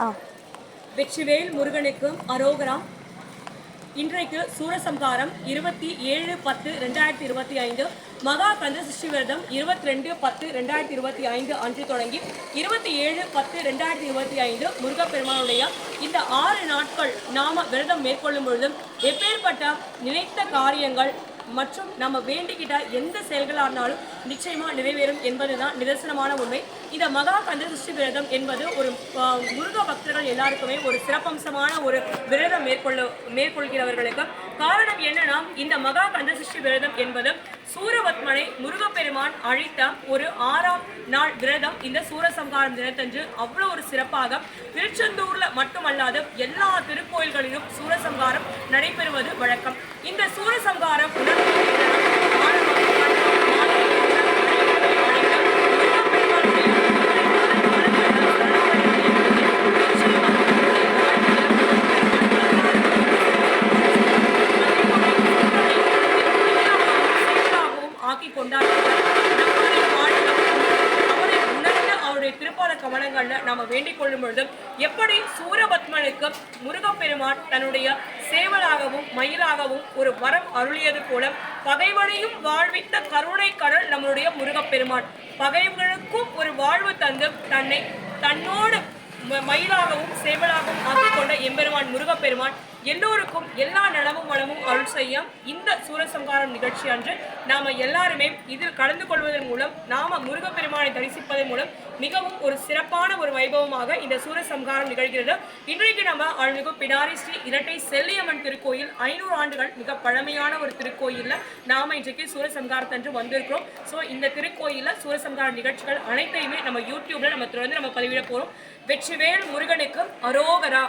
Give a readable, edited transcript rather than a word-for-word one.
ஆ. வெற்றிவேல் முருகனுக்கும் அரோகரா. இன்றைக்கு சூரசம்ஹாரம் 27/10/2025 மகா கந்தசஷ்டி விரதம் 22/10/2025 அன்று தொடங்கி 27/10/2025 முருகப்பெருமானுடைய இந்த 6 நாட்கள் நாம விரதம் மேற்கொள்ளும் பொழுதும் எப்பேற்பட்ட நினைத்த காரியங்கள் மற்றும் நம்ம வேண்டிக்கிட்ட எந்த செயல்களாக இருந்தாலும் நிச்சயமா நிறைவேறும் என்பதுதான் நிதர்சனமான உண்மை. இந்த மகா கந்தசஷ்டி விரதம் என்பது ஒரு முருக பக்தர்கள் எல்லாருக்குமே ஒரு சிறப்பம்சமான ஒரு விரதம் மேற்கொள்கிறவர்களுக்கு காரணம் என்னன்னா, இந்த மகா கந்தசஷ்டி விரதம் என்பது சூரபத்மனை முருகப்பெருமான் அழித்த ஒரு 6ஆம் நாள் விரதம். இந்த சூரசம்ஹாரம் தினத்தன்று அவ்வளவு ஒரு சிறப்பாக திருச்செந்தூர்ல மட்டுமல்லாது எல்லா திருக்கோயில்களிலும் சூரசம்ஹாரம் நடைபெறுவது வழக்கம். இந்த சூரசம்ஹாரம் ஆக்கி கொண்டாடுகிறார். அவருடைய திருப்பாத கமலங்கள்ல நாம வேண்டிக் கொள்ளும் பொழுது எப்படி சூரபத்மனுக்கு முருகப்பெருமான் தன்னுடைய சேவலாகவும் மயிலாகவும் ஒரு வரம் அருளியது போல பகைவனையும் வாழ்வித்த கருணை கடல் நம்மளுடைய முருகப்பெருமான் பகைவனுக்கும் ஒரு வாழ்வு தந்து தன்னோடு மயிலாகவும் சேவலாகவும் ஆக்கிக் கொண்ட எம்பெருமான் முருகப்பெருமான் எல்லோருக்கும் எல்லா நலமும் வளமும் அருள் செய்ய இந்த சூரசம்ஹாரம் நிகழ்ச்சி அன்று நாம எல்லாருமே இதில் கலந்து கொள்வதன் மூலம் நாம முருகப்பெருமானை தரிசிப்பதன் மூலம் மிகவும் ஒரு சிறப்பான ஒரு வைபவமாக இந்த சூரசம்ஹாரம் நிகழ்கிறது. இன்றைக்கு நம்ம அருள்மிகு பிடாரி ஸ்ரீ இரட்டை செல்லியம்மன் திருக்கோயில் 500 ஆண்டுகள் மிக பழமையான ஒரு திருக்கோயில்ல நாம இன்றைக்கு சூரசம்ஹாரத்தன்று வந்திருக்கிறோம். ஸோ இந்த திருக்கோயில்ல சூரசம்ஹார நிகழ்ச்சிகள் அனைத்தையுமே நம்ம யூடியூப்ல நம்ம தொடர்ந்து நம்ம பதிவிட போறோம். வெற்றிவேல் முருகனுக்கு அரோகரா.